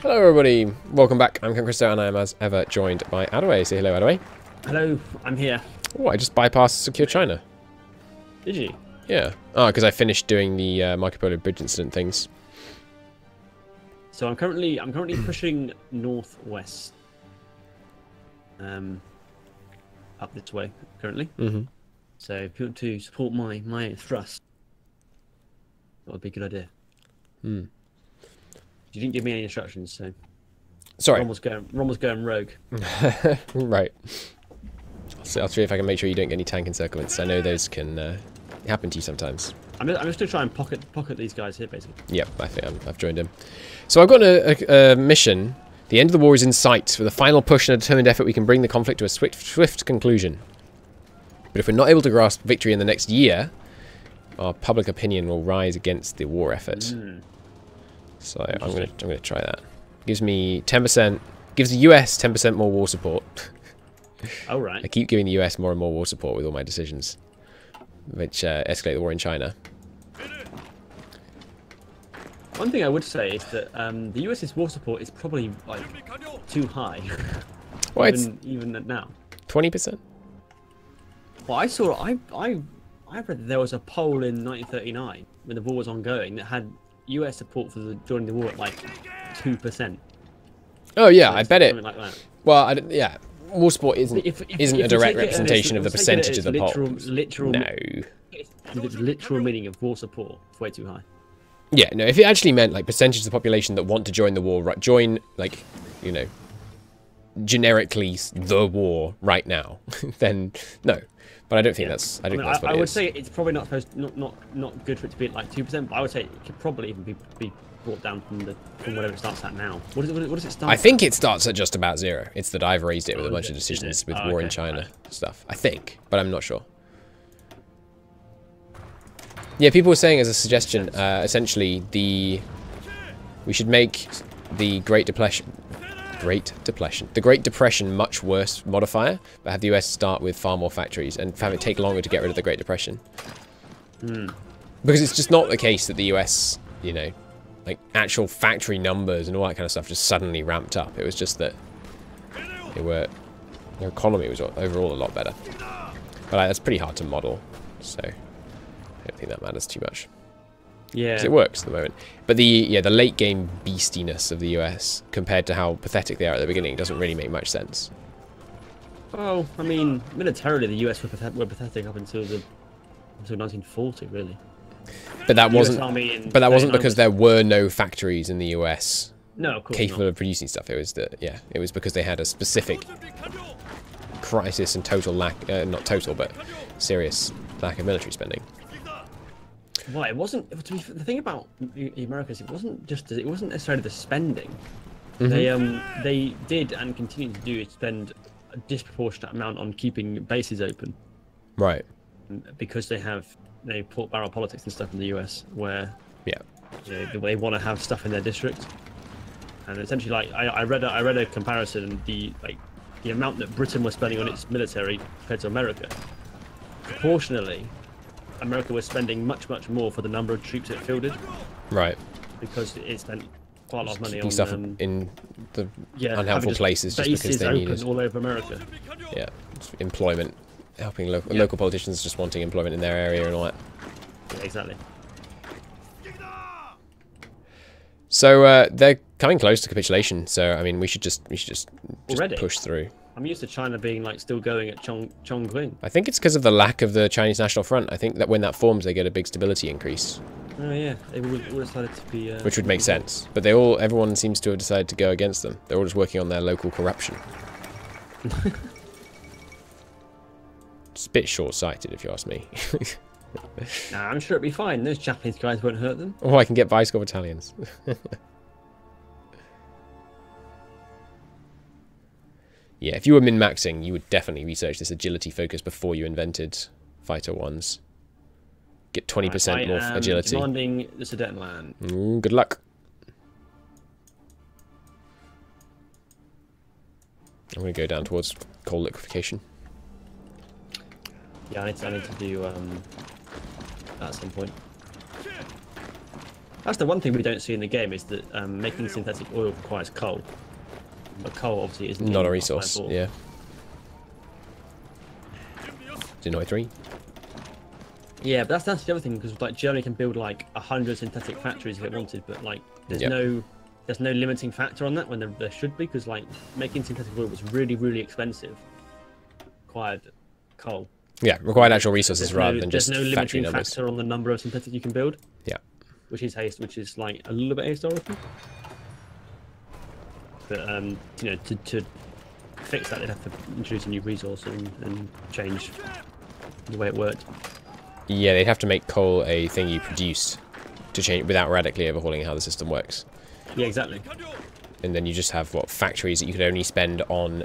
Hello everybody, welcome back. I'm Christo and I am as ever joined by Addaway. Say hello, Addaway. Hello, I'm here. Oh, I just bypassed Secure China. Did you? Yeah. Oh, because I finished doing the Marco Polo bridge incident things. So I'm currently pushing northwest. Up this way currently. Mm-hmm. So if you want to support my thrust, that would be a good idea. Hmm. You didn't give me any instructions, so Sorry. we're almost going rogue. Right. I'll see if I can make sure you don't get any tank encirclements. I know those can happen to you sometimes. I'm just gonna try and pocket these guys here, basically. Yep, I think I've joined him. So I've got a mission. The end of the war is in sight. With a final push and a determined effort, we can bring the conflict to a swift conclusion. But if we're not able to grasp victory in the next year, our public opinion will rise against the war effort. Mm. So I'm gonna try that. Gives me 10%. Gives the US 10% more war support. Oh right. I keep giving the US more and more war support with all my decisions, which escalate the war in China. One thing I would say is that the US's war support is probably like too high. Well, even now. 20%. Well, I read that there was a poll in 1939 when the war was ongoing that had US support for joining the war at like 2%. Oh yeah, I bet it. Something like that. Well, yeah, war support isn't a direct representation of the percentage of the polls. Literal. No. The literal meaning of war support is way too high. Yeah, no. If it actually meant like percentage of the population that want to join the war, right? Join like, you know, generically the war right now, then no. But I don't think that's. I don't think that's what it is. I would say it's probably not supposed not good for it to be at like 2%. But I would say it could probably even be brought down from whatever it starts at now. What does it start? I think it starts at just about 0. It's that I've raised it with a bunch of decisions with war in China stuff. I think, but I'm not sure. Yeah, people were saying as a suggestion, essentially we should make the Great Depression much worse modifier, but have the US start with far more factories and have it take longer to get rid of the Great Depression. Because it's just not the case that the US, you know, like actual factory numbers and all that kind of stuff just suddenly ramped up. It was just that their economy was overall a lot better. But that's pretty hard to model, so I don't think that matters too much. Yeah, because it works at the moment. But the late game beastiness of the US compared to how pathetic they are at the beginning doesn't really make much sense. Well, I mean, militarily the US were pathetic up until 1940, really. But that wasn't. But that wasn't because there were no factories in the US. No, of course capable not. of producing stuff. It was it was because they had a specific crisis and total lack, not total, but serious lack of military spending. Well, it wasn't. The thing about the Americas, it wasn't necessarily the spending. Mm-hmm. They did and continue to do spend a disproportionate amount on keeping bases open. Right. Because they have pork barrel politics and stuff in the US, where they want to have stuff in their district, and essentially, like I read a comparison, and the amount that Britain was spending on its military compared to America, proportionally. America was spending much more for the number of troops it fielded. Right. Because it spent quite a lot of money keeping on stuff in the unhelpful places just because they needed. All over America. Yeah, employment, helping local politicians just wanting employment in their area and all that. Yeah, exactly. So they're coming close to capitulation. So I mean, we should just push through. I'm used to China being still going at Chongqing. I think it's because of the lack of the Chinese National Front. I think that when that forms, they get a big stability increase. Oh yeah, they all decided to be. Which would make sense, but everyone seems to have decided to go against them. They're all just working on their local corruption. It's a bit short-sighted, if you ask me. Nah, I'm sure it'll be fine. Those Japanese guys won't hurt them. Oh, I can get bicycle battalions. Yeah, if you were min-maxing, you would definitely research this agility focus before you invented fighter ones. Get 20% more agility. Commanding the Sudetenland. Good luck. I'm going to go down towards coal liquefaction. Yeah, I need to do that at some point. That's the one thing we don't see in the game is that making synthetic oil requires coal. But coal obviously isn't not a resource. Yeah. In Hoi4. Yeah, but that's the other thing, because like Germany can build like 100 synthetic factories if it wanted, but like there's no limiting factor on that when there should be, because like making synthetic oil was really expensive. Required coal. Yeah, required actual resources rather than just there's no factory limiting numbers. factor on the number of synthetic you can build. Yeah. Which is like a little bit historical. But you know, to fix that, they'd have to introduce a new resource and change the way it worked. Yeah, they'd have to make coal a thing you produce to change without radically overhauling how the system works. Yeah, exactly. And then you just have factories that you could only spend on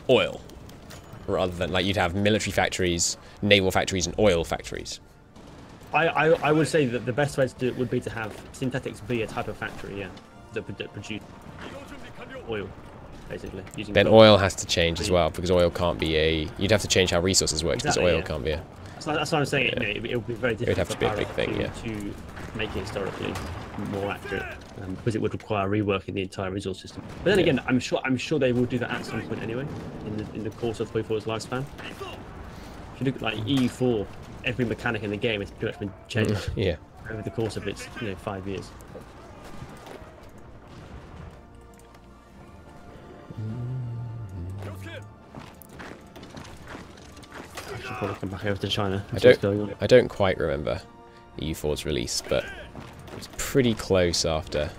oil, rather than like you'd have military factories, naval factories, and oil factories. I would say that the best way to do it would be to have synthetics be a type of factory, yeah, that produce oil, basically. Then oil has to change as well, because oil can't be a... You'd have to change how resources work, because oil can't be a... So that's what I'm saying. Yeah. It would be very difficult. It would have to be a big thing, to make it historically more accurate, because it would require reworking the entire resource system. But then again, I'm sure they will do that at some point anyway, in the course of Hoi4's lifespan. If you look at like EU4, every mechanic in the game has pretty much been changed over the course of its 5 years. I should probably come back over to China. I don't quite remember EU4's release, but it was pretty close after.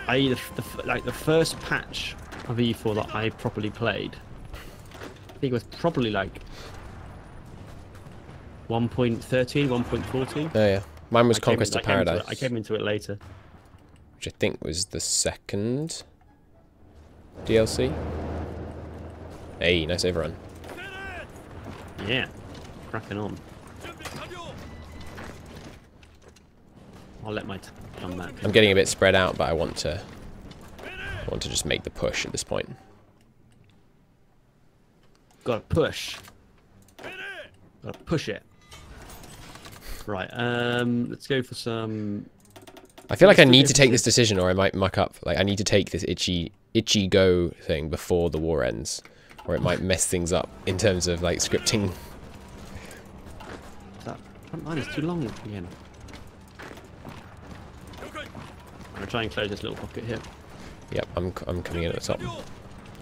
The first patch of EU4 that I properly played, I think it was probably like 1.13, 1.14. Oh yeah, mine was Conquest of Paradise. I came into it later, which I think was the second DLC. Hey, nice overrun. Yeah, cracking on. I'll let my come back. I'm getting a bit spread out, but I want to just make the push at this point. Gotta push. Gotta push it. Right, let's go for some... I feel like I need to take this decision or I might muck up. Like, I need to take this itchy go thing before the war ends, or it might mess things up in terms of, like, scripting. That front line is too long again. I'm gonna try and close this little pocket here. Yep, I'm coming in at the top. There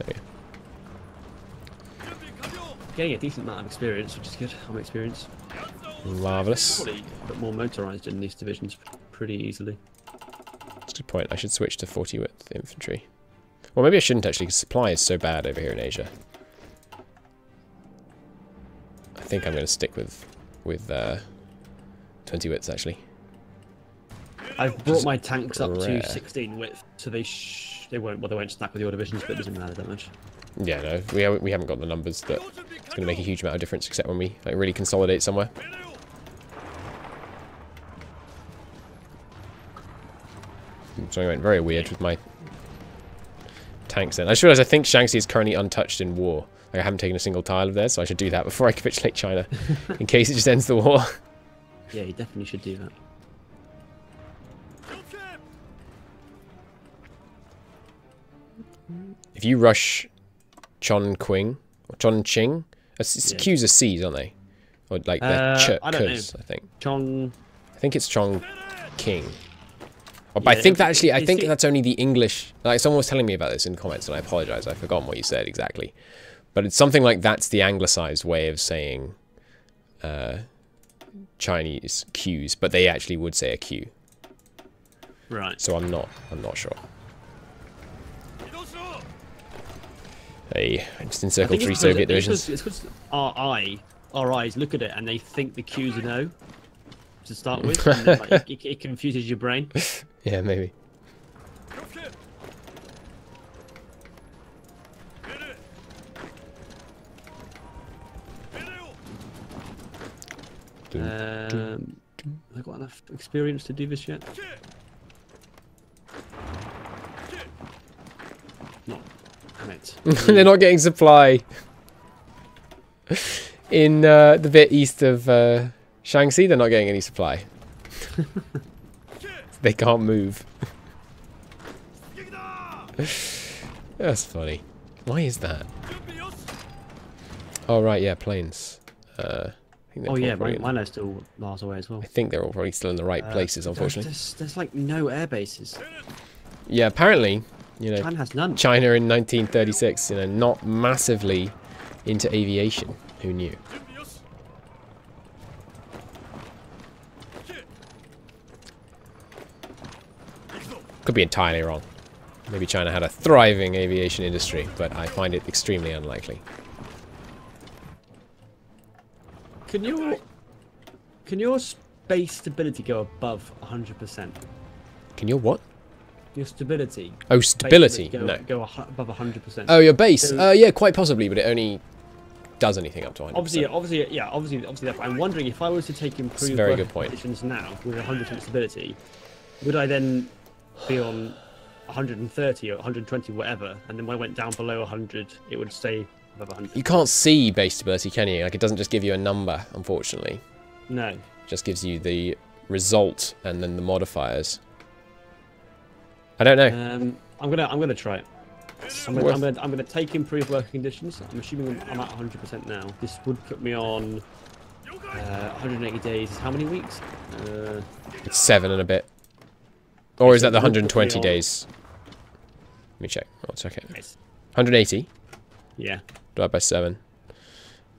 we go. Getting a decent amount of experience, which is good. I'm experienced. Marvellous. Probably a bit more motorised in these divisions pretty easily. That's a good point. I should switch to 40 width infantry. Well, maybe I shouldn't actually, because supply is so bad over here in Asia. I think I'm going to stick with 20 widths actually. I've brought my tanks up to 16 width, so they won't stack with your divisions, but it doesn't matter that much. Yeah, no, we haven't got the numbers that it's going to make a huge amount of difference, except when we like really consolidate somewhere. So I went very weird with my tanks then. I just realised I think Shaanxi is currently untouched in war. Like, I haven't taken a single tile of theirs, so I should do that before I capitulate China, in case it just ends the war. Yeah, you definitely should do that. If you rush Chongqing or Chongqing, Q's are C's, aren't they? Or like they're Ch's, I think. I think it's Chongqing. Oh, but yeah, I think that actually, I think that's only the English. Like, someone was telling me about this in comments, and I apologise, I've forgotten what you said exactly. But it's something like that's the anglicised way of saying Chinese Q's, but they actually would say a Q. Right. So I'm not sure. Hey, I just encircled 3 Soviet divisions. It's because our eyes look at it and they think the Q's an O to start with. And then, like, it confuses your brain. Yeah, maybe. Have I got enough experience to do this yet? No. Damn it. They're not getting supply. In the bit east of Shaanxi, they're not getting any supply. They can't move. That's funny. Why is that? Oh right, yeah, planes. I think oh yeah, mine are still miles away as well. I think they're all probably still in the right places, unfortunately. There's like no air bases. Yeah, apparently, you know, China has none. China in 1936, you know, not massively into aviation. Who knew? Could be entirely wrong. Maybe China had a thriving aviation industry, but I find it extremely unlikely. Can your space stability go above 100%? Can your what? Your stability. Oh, stability. Go above 100%. Oh, your base. So, Yeah, quite possibly, but it only does anything up to 100%. Obviously. That, I'm wondering if I was to take improved working conditions now with 100% stability, would I then be on 130 or 120, whatever, and then when I went down below 100, it would stay above 100. You can't see base stability, can you? Like, it doesn't just give you a number, unfortunately. No. It just gives you the result and then the modifiers. I don't know. I'm gonna try it. I'm gonna take improved working conditions. I'm assuming I'm at 100% now. This would put me on 180 days. How many weeks? It's 7 and a bit. Or is that the 120 days? Let me check. I'll check it. 180. Yeah. Divided by 7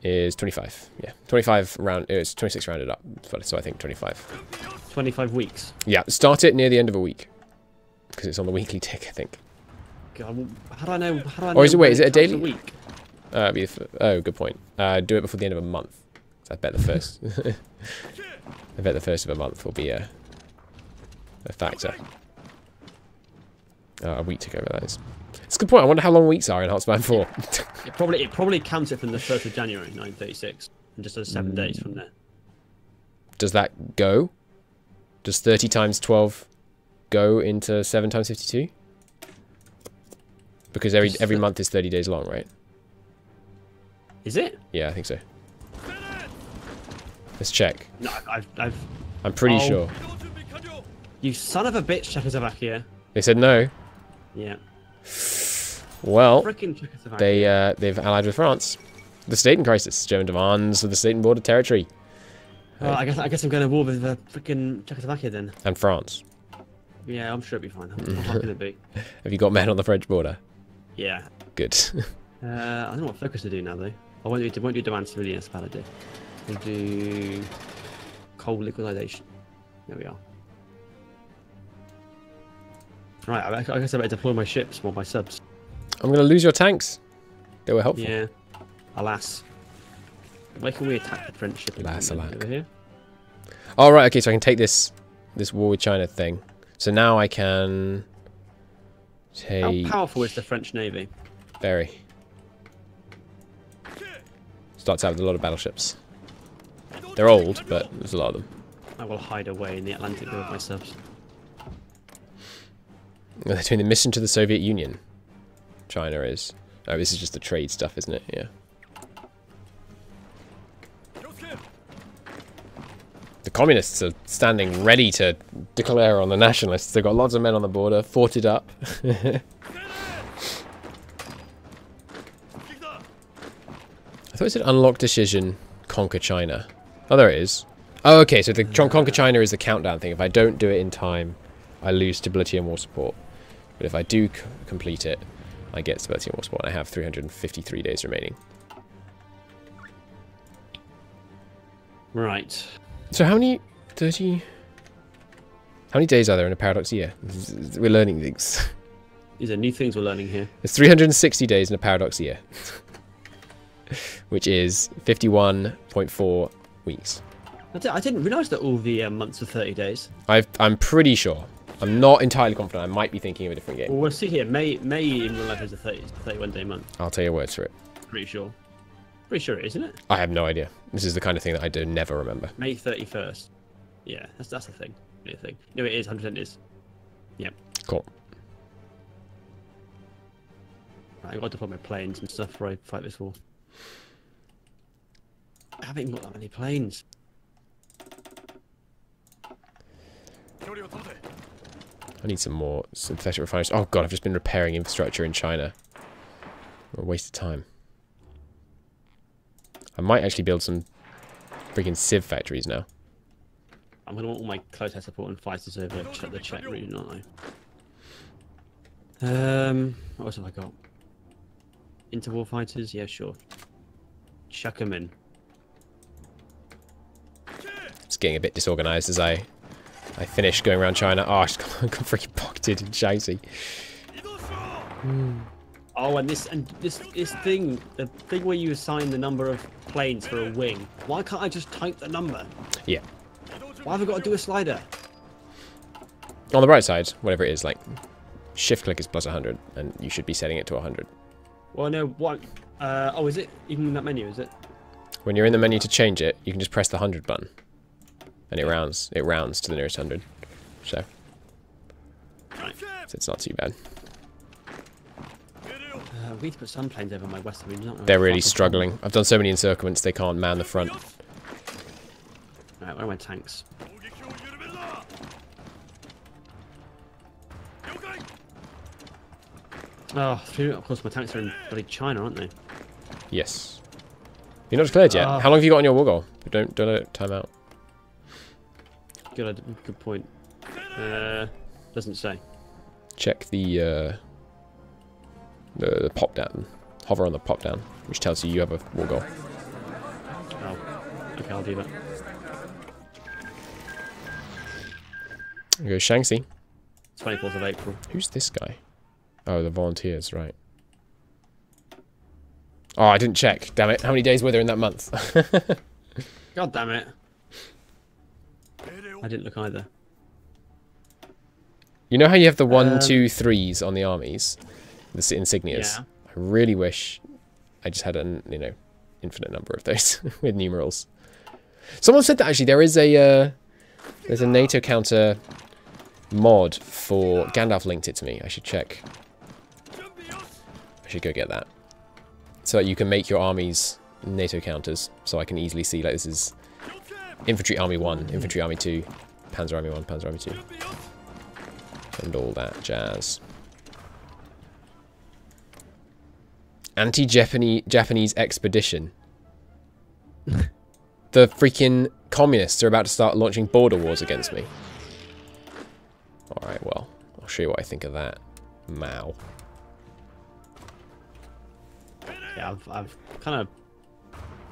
is 25. Yeah, 25 round. It's 26 rounded up. So I think 25. 25 weeks. Yeah, start it near the end of a week because it's on the weekly tick, I think. God, how do I know? Or is it? Wait, is it a daily? Week? Oh, good point. Do it before the end of a month. So I bet the first. I bet the first of a month will be a factor. A week to go over that is. It's a good point. I wonder how long weeks are in Heartspan 4. it probably counts it from the 1st of January 1936 and just does 7 days from there. Does that go? Does 30 times 12 go into 7 times 52? Because every month is 30 days long, right? Is it? Yeah, I think so. Let's check. No, I'm pretty sure. You son of a bitch, Czechoslovakia. They said no. Yeah. Well, Frickin' Czechoslovakia. they've allied with France. The state in crisis. German demands for the state and border territory. Well, I guess I'm going to war with frickin' Czechoslovakia then. And France. Yeah, I'm sure it'll be fine. How can it be? Have you got men on the French border? Yeah. Good. I don't know what focus to do now though. I won't do demand civilian, that's a bad idea. We'll do coal liquidation. There we are. Right, I guess I better deploy my ships or my subs. I'm going to lose your tanks. They were helpful. Yeah. Alas. Where can we attack the French ship? Alas, alack. Over here? Oh, right, okay, so I can take this war with China thing. So now I can take... How powerful is the French Navy? Very. Starts out with a lot of battleships. They're old, but there's a lot of them. I will hide away in the Atlantic with my subs. They're doing the mission to the Soviet Union. China is. Oh, this is just the trade stuff, isn't it? Yeah. The communists are standing ready to declare on the nationalists. They've got lots of men on the border, forted up. I thought it said unlock decision, conquer China. Oh, there it is. Oh, okay, so the conquer China is the countdown thing. If I don't do it in time, I lose stability and war support. But if I do complete it, I get stability and war support. And I have 353 days remaining. Right. So how many... 30... How many days are there in a paradox year? We're learning things. These are new things we're learning here. There's 360 days in a paradox year. Which is 51.4 weeks. I didn't realise that all the months are 30 days. I'm pretty sure. I'm not entirely confident. I might be thinking of a different game. Well, we'll see here. May in real life is a 31-day month. I'll tell your words for it. Pretty sure. Pretty sure it is, isn't it? I have no idea. This is the kind of thing that I do never remember. May 31st. Yeah, that's the thing. The thing. No, it is. 100% is. Yep. Cool. Right, I've got to put my planes and stuff before I fight this war. I haven't even got that many planes. I need some more synthetic refineries. Oh god, I've just been repairing infrastructure in China. What a waste of time. I might actually build some freaking civ factories now. I'm going to want all my close air support and fighters over the Czech region, aren't I? What else have I got? Interwar fighters? Yeah, sure. Chuck them in. It's getting a bit disorganized as I finish going around China. Oh, I just got freaking pocketed and shitey. Oh, and this thing, the thing where you assign the number of planes for a wing. Why can't I just type the number? Yeah. Why have I got to do a slider? On the right side, whatever it is, like shift click is plus 100, and you should be setting it to 100. Well, no, what? Oh, is it even in that menu? Is it? When you're in the menu to change it, you can just press the 100 button, and it rounds to the nearest 100. So it's not too bad. We need to put some planes over my western region. They're really struggling. I've done so many encirclements, they can't man the front. Alright, where are my tanks? Oh, of course my tanks are in bloody China, aren't they? Yes. You're not declared yet. How long have you got on your war goal? Don't let it time out. Good point. Doesn't say. Check the pop down. Hover on the pop down, which tells you have a war goal. Oh, okay, I'll do that. There goes Shaanxi. 24th of April. Who's this guy? Oh, the volunteers, right. Oh, I didn't check. Damn it. How many days were there in that month? God damn it. I didn't look either. You know how you have the 1, 2, 3s on the armies? The insignias? Yeah. I really wish I just had an, infinite number of those with numerals. Someone said that actually there is a there's a NATO counter mod for Gandalf linked it to me. I should check. I should go get that. So that you can make your armies NATO counters, so I can easily see, like, this is Infantry Army 1, Infantry Army 2, Panzer Army 1, Panzer Army 2. And all that jazz. Anti-Japanese expedition. The freaking communists are about to start launching border wars against me. Alright, well, I'll show you what I think of that. Mao. Yeah, I've kind of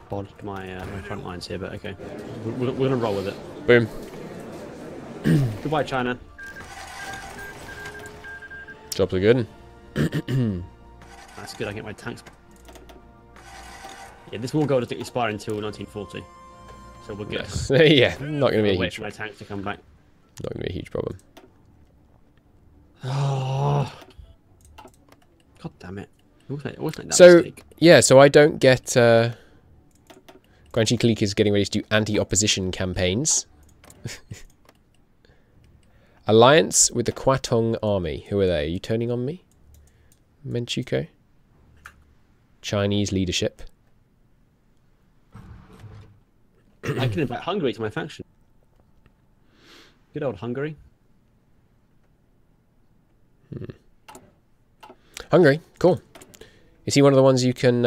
bodged my my front lines here, but okay. We're gonna roll with it. Boom. Goodbye, China. Jobs are good. That's good, I get my tanks. Yeah, this war goal doesn't expire until 1940. So we're good. Nice. Yeah, not going to be a wait huge for my tanks to come back. Not going to be a huge problem. Oh. God damn it. Always make that So, mistake. yeah, so I don't get... Guanxi Clique is getting ready to do anti-opposition campaigns. Alliance with the Kwatong Army. Who are they? Are you turning on me? Menchuko? Chinese leadership. I can invite Hungary to my faction. Good old Hungary. Hungary, cool. Is he one of the ones you can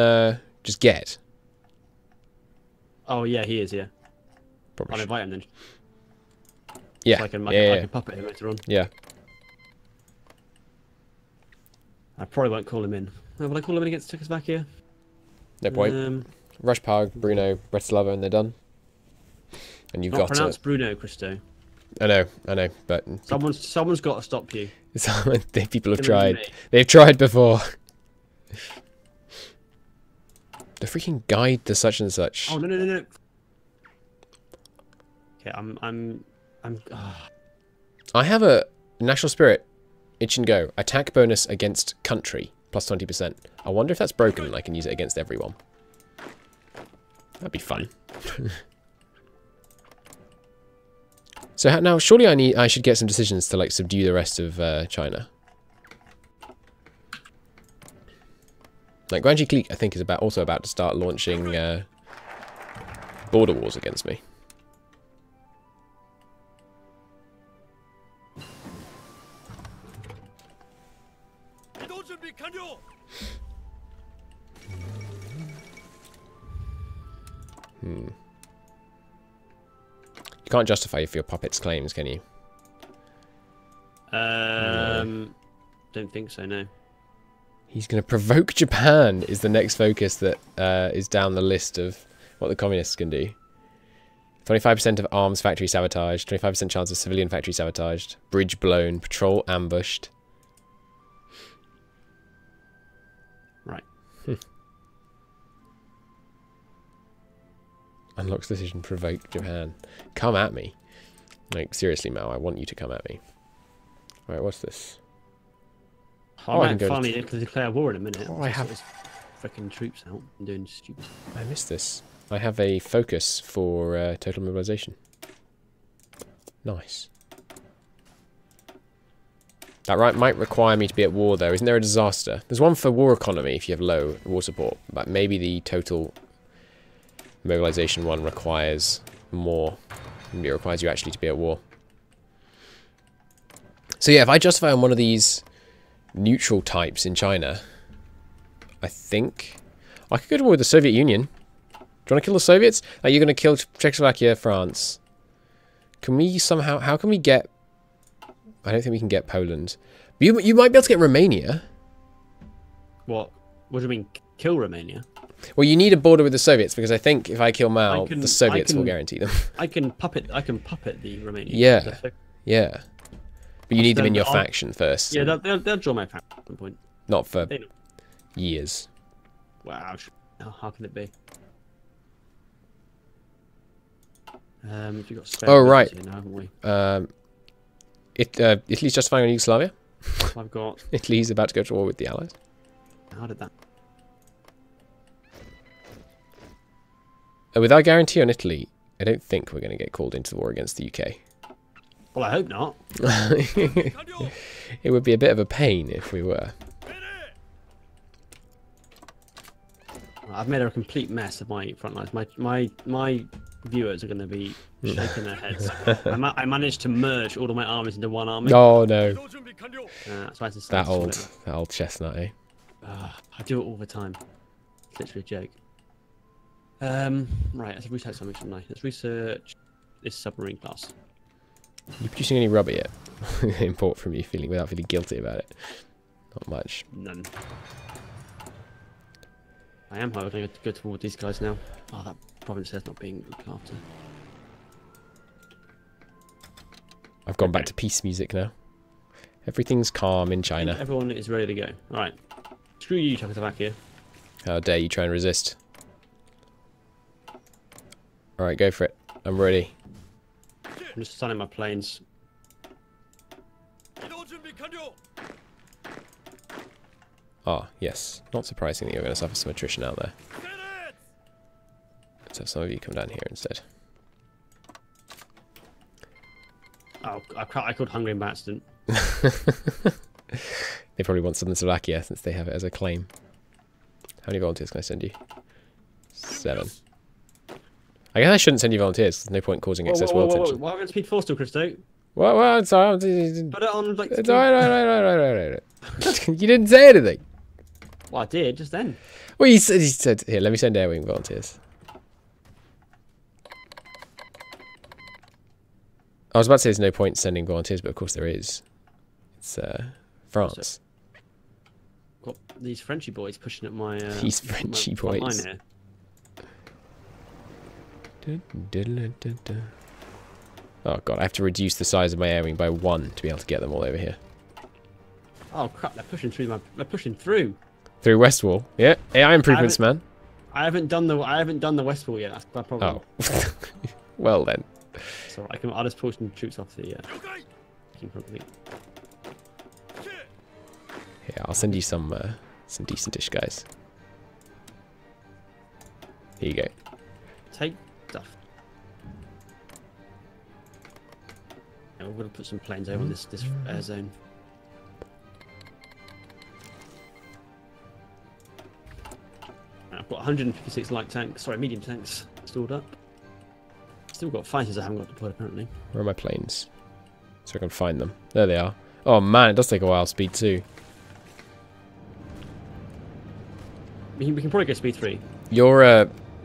just get? Oh yeah, he is. Yeah. Probably I'll invite him then. Yeah. So I can puppet him later on. Yeah. I probably won't call him in. Oh, will I call him in against Czechoslovakia? No point. Rushpag, Bruno, Bratislava, and they're done. And you've got to pronounce Bruno, Christo. I know, but someone's got to stop you. People have tried. They've tried before. The freaking guide to such and such. Oh no. Okay, I have a national spirit. Itch and go. Attack bonus against country. Plus 20%. I wonder if that's broken and I can use it against everyone. That'd be fun. So now, surely I should get some decisions to, like, subdue the rest of China. Like, Guanxi Clique, I think, is also about to start launching border wars against me. You can't justify for your puppet's claims, can you? Don't think so, no. He's going to provoke Japan is the next focus that is down the list of what the communists can do. 25% of arms factory sabotaged, 25% chance of civilian factory sabotaged, bridge blown, patrol ambushed. Right. Unlocks decision, provoke Japan. Come at me. Like, seriously, Mao, I want you to come at me. Alright, what's this? I might finally declare war in a minute. Oh, I have freaking troops out and doing stupid. I missed this. I have a focus for total mobilization. Nice. That might require me to be at war, though. Isn't there a disaster? There's one for war economy if you have low war support, but maybe the total mobilization one requires more. Maybe it requires you actually to be at war. So yeah, if I justify on one of these neutral types in China, I think I could go to war with the Soviet Union. Do you want to kill the Soviets? Are you going to kill Czechoslovakia, France? Can we somehow... How can we get... I don't think we can get Poland. You might be able to get Romania. What? What do you mean, kill Romania? Well, you need a border with the Soviets, because I think if I kill Mao, the Soviets will guarantee them. I can puppet the Romanians. Yeah. Yeah. But you need them in your faction first. Yeah, they'll join my faction at some point. Not for years. Wow. How can it be? If you got spare right. here now, haven't we? Italy's justifying on Yugoslavia. I've got... Italy's about to go to war with the Allies. How did that... With our guarantee on Italy, I don't think we're going to get called into the war against the UK. Well, I hope not. It would be a bit of a pain if we were. I've made a complete mess of my front lines. My viewers are going to be shaking their heads. I managed to merge all of my armies into one army. Oh no! So that old chestnut, eh? I do it all the time. It's literally a joke. Right, let's research something tonight. Let's research this submarine class. Are you producing any rubber yet? Import from you without feeling guilty about it. Not much. None. I am, however, going to go toward these guys now. Oh, that province there's not being looked after. I've gone back to peace music now. Everything's calm in China. Everyone is ready to go. Alright. Screw you, Czechoslovakia. How dare you try and resist. Alright, go for it. I'm ready. I'm just stunning my planes. Ah, yes. Not surprising that you're going to suffer some attrition out there. Let's have some of you come down here instead. Oh, I called Hungary by accident. They probably want Southern Slovakia since they have it as a claim. How many volunteers can I send you? 7. I guess I shouldn't send you volunteers. There's no point causing excess world tension. Why haven't Speed 4 still, Christo? What? Sorry. Put it on like... It's alright. You didn't say anything. Well, I did just then. Well, he said, here, let me send air wing volunteers. I was about to say there's no point sending volunteers, but of course there is. It's France. Got these Frenchy boys pushing at my... these Frenchy boys. Here. Oh god, I have to reduce the size of my air wing by 1 to be able to get them all over here. Oh crap, they're pushing through they're pushing through. Through West Wall. Yeah, AI improvements, man. I haven't done the West Wall yet, that's my problem. Oh. Well then. So I'll just push some troops off the Yeah, I'll send you some decentish guys. Here you go. Take stuff. Yeah, we're gonna put some planes over this air zone. I've got 156 light tanks, sorry, medium tanks stored up. Still got fighters I haven't got deployed apparently. Where are my planes? So I can find them. There they are. Oh man, it does take a while. Speed 2. We can probably go speed 3. You're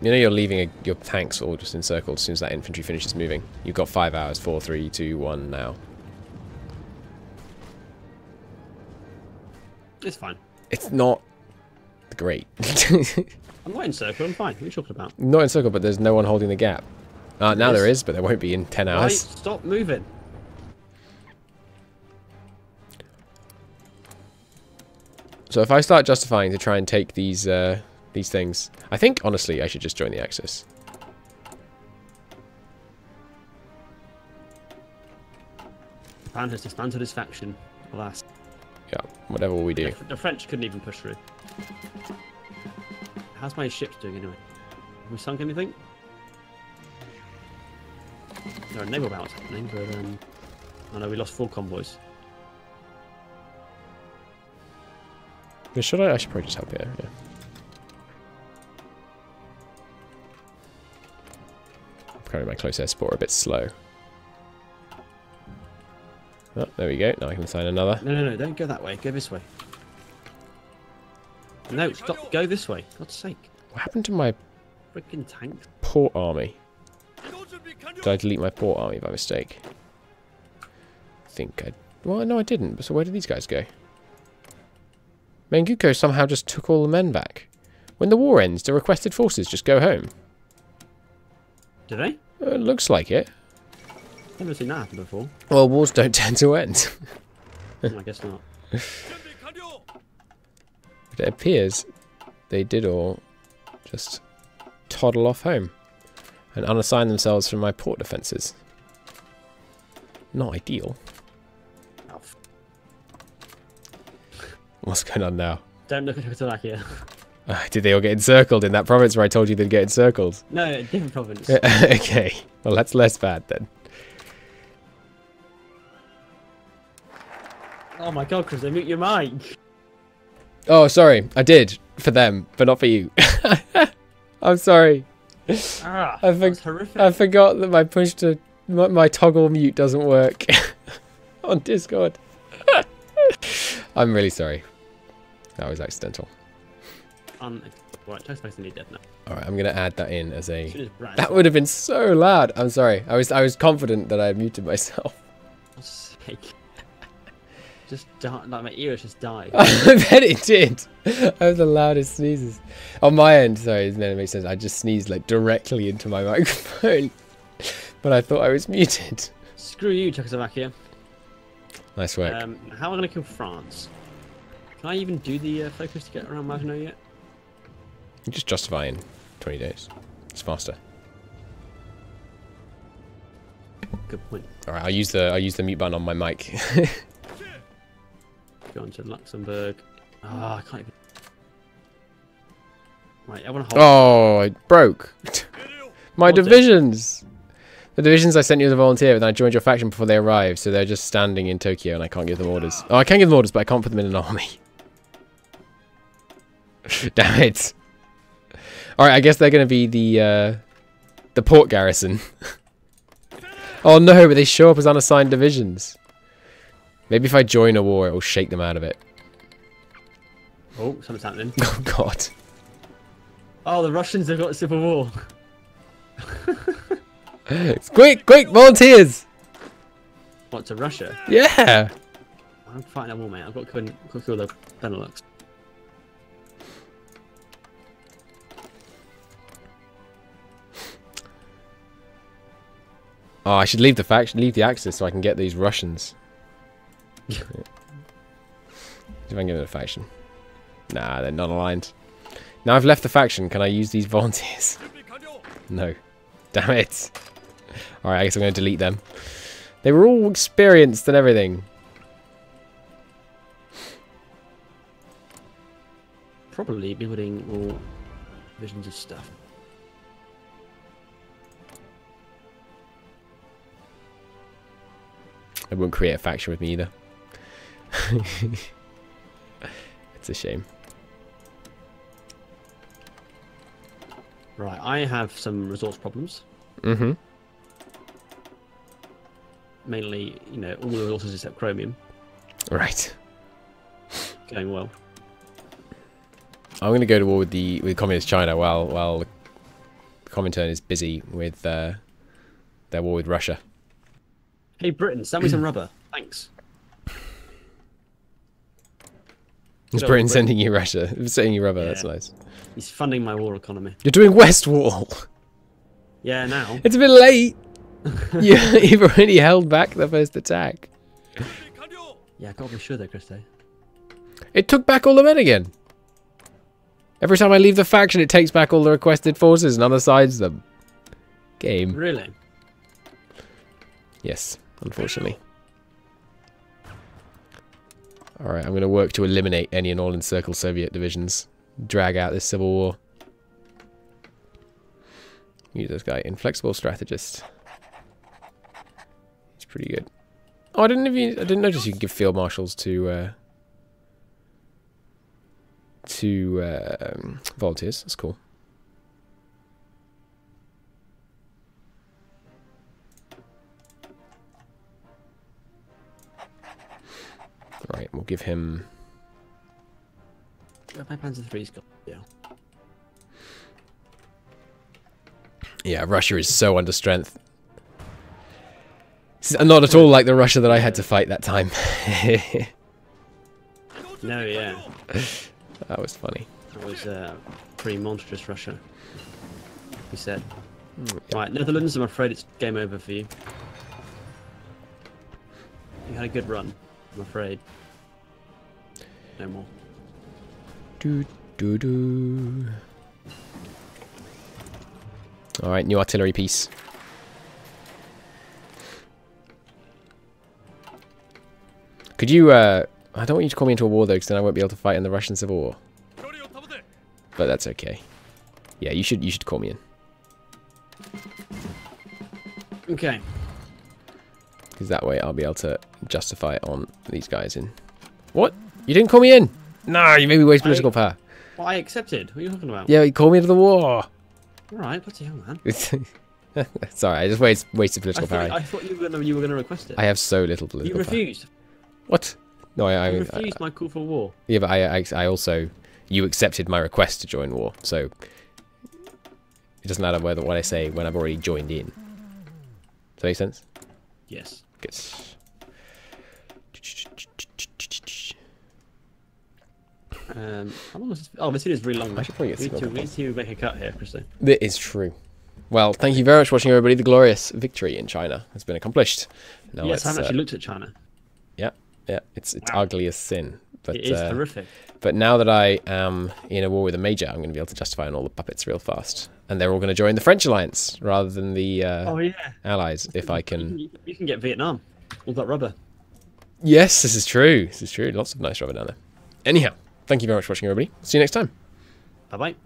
you know you're leaving your tanks all just encircled as soon as that infantry finishes moving. You've got 5 hours. 4, 3, 2, 1 now. It's fine. It's not great. I'm not in circle, I'm fine. What are you talking about? Not in circle, but there's no one holding the gap. Now there is, but there won't be in 10 hours. Right, stop moving. So if I start justifying to try and take these things, I think, honestly, I should just join the Axis. Japan has dismantled his faction, alas. Yeah, whatever will we do. The French couldn't even push through. How's my ships doing anyway? Have we sunk anything? There are naval battles happening, but I know we lost 4 convoys. But should I? I should probably just help here. Yeah. Apparently my close air support are a bit slow. Oh, there we go. Now I can assign another. No, don't go that way. Go this way. No, stop. Go this way. God's sake. What happened to my Freaking tank. port army? Did I delete my port army by mistake? I think I... Well, no, I didn't. So where did these guys go? Menguko somehow just took all the men back. When the war ends, the requested forces just go home. Do they? It looks like it. Never seen that happen before. Well, wars don't tend to end. I guess not. But it appears they did all just toddle off home and unassign themselves from my port defences. Not ideal. Oh. What's going on now? Don't look at Czechoslovakia. Did they all get encircled in that province where I told you they'd get encircled? No, different province. Okay, well that's less bad then. Oh my god, Chris, they mute your mic. Oh, sorry, I did for them, but not for you. I'm sorry. That's horrific. I forgot that my push to my toggle mute doesn't work on Discord. I'm really sorry. That was accidental. Right, Czechoslovakia need dead now. All right, I'm gonna add that in as a. As soon as Brad- That would have been so loud. I'm sorry. I was confident that I had muted myself. For God's sake. Just like my ears just died. I bet it did. I have the loudest sneezes on my end. Sorry, it doesn't make sense. I just sneezed like directly into my microphone, but I thought I was muted. Screw you, Czechoslovakia. Nice work. How am I going to kill France? Can I even do the focus to get around Maginot yet? You just justify in 20 days. It's faster. Good point. All right, I'll use the mute button on my mic. Go on to Luxembourg. Ah, I can't even. Right, I want to hold. Oh, it broke. My What divisions. The divisions I sent you as a volunteer, but then I joined your faction before they arrived, so they're just standing in Tokyo, and I can't give them orders. Oh, I can give them orders, but I can't put them in an army. Damn it. All right, I guess they're going to be the port garrison. Oh no, but they show up as unassigned divisions. Maybe if I join a war, it will shake them out of it. Oh, something's happening. Oh god. Oh, the Russians have got a civil war. Quick, volunteers! What, to Russia? Yeah. I'm fighting a war, mate. I've got to kill the Benelux. Oh, I should leave the faction, leave the Axis, so I can get these Russians. See if I can get them a faction. Nah, they're not aligned. Now I've left the faction, can I use these volunteers? No. Damn it. Alright, I guess I'm going to delete them. They were all experienced and everything. Probably building all visions of stuff. They wouldn't create a faction with me either. It's a shame. Right, I have some resource problems. Mm-hmm. Mainly, you know, all the resources except chromium. Right. Going well. I'm going to go to war with communist China while the Comintern is busy with their war with Russia. Hey Britain, send me some rubber. Thanks. Is Britain sending you Russia? Sending you rubber, that's nice. He's funding my war economy. You're doing West Wall! Yeah, now. It's a bit late! You've already held back the first attack. Yeah, gotta be sure though, Christo. It took back all the men again. Every time I leave the faction, it takes back all the requested forces and undersides them. Game. Really? Yes, unfortunately. Alright, I'm going to work to eliminate any and all encircled Soviet divisions. Drag out this civil war. Use this guy. Inflexible strategist. He's pretty good. Oh, I didn't notice you could give field marshals to volunteers. That's cool. Right, we'll give him. My Panzer III's got. Yeah. Yeah, Russia is so under strength. This is not at all like the Russia that I had to fight that time. No, yeah. That was funny. That was pretty monstrous Russia. He said. Right, Netherlands, I'm afraid it's game over for you. You had a good run, I'm afraid. No more. Alright, new artillery piece. Could you, I don't want you to call me into a war though, because then I won't be able to fight in the Russian Civil War. But that's okay. Yeah, you should call me in. Okay. Because that way I'll be able to justify it on these guys in. What? You didn't call me in? No, you made me waste political power. Well, I accepted. What are you talking about? Yeah, you called me into the war. Alright, bloody hell, man. Sorry, I just wasted political power. I thought you were gonna request it. I have so little political You power. refused. What? No, you refused my call for war. Yeah, but I also... You accepted my request to join war, so... It doesn't matter what I say when I've already joined in. Does that make sense? Yes. Good. How long is this? Oh, this is really long. I should probably get we need to make a cut here, Christo. That is true. Well, thank you very much for watching, everybody. The glorious victory in China has been accomplished. Now yes, I haven't actually looked at China. Yeah, it's ugly as sin. But, it is horrific. But now that I am in a war with a major, I'm going to be able to justify on all the puppets real fast. And they're all going to join the French alliance rather than the allies, if I can... You can get Vietnam. All that rubber. Yes, this is true. This is true. Lots of nice rubber down there. Anyhow, thank you very much for watching, everybody. See you next time. Bye-bye.